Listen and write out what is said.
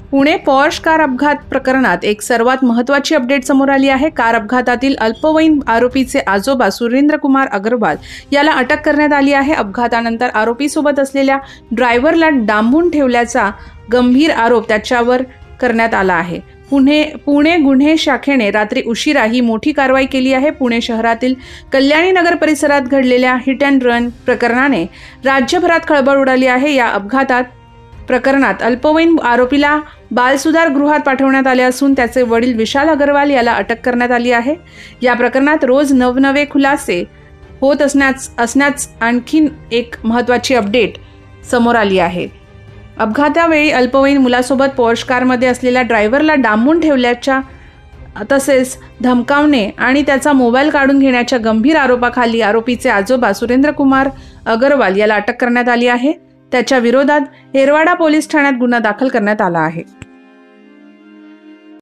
Pune Porsche car अपघात प्रकरणात एक सर्वात महत्त्वाची अपडेट समोर आली आहे। कार अपघातातील अल्पवयीन आरोपीचे आजोबा सुरेंद्र कुमार अग्रवाल याला अटक करण्यात आली आहे। अपघातानंतर आरोपीसोबत असलेल्या ड्रायव्हरला डांबून ठेवल्याचा गंभीर आरोप त्याच्यावर करण्यात आला आहे। पुणे गुन्हे शाखेने रात्री उशिरा ही मोठी कारवाई केली आहे। पुणे शहरातील कल्याणी नगर परिसरात घडलेल्या हिट अँड रन प्रकरणाने राज्यभरात खळबळ उडाली आहे। या अपघातात प्रकरणात अल्पवयीन आरोपीला बालसुधार गृहात पाठवण्यात आले असून त्याचे वडील विशाल अग्रवाल याला अटक करण्यात आली आहे। या प्रकरणात रोज नवनवे खुलासे होत असण्याच आणखी एक महत्त्वाची अपडेट समोर आली आहे। अपघातावेळी अल्पवयीन मुलासोबत पॉर्श कारमध्ये असलेल्या ड्रायव्हरला डांबून ठेवल्याच्या तसेच धमकावणे आणि त्याचा मोबाईल काढून घेण्याच्या गंभीर आरोपाखाली आरोपीचे आजोबा सुरेंद्र कुमार अग्रवाल याला अटक करण्यात आली आहे। त्याच्या विरोधात येरवाडा पोलीस ठाण्यात गुन्हा दाखल करण्यात आला आहे।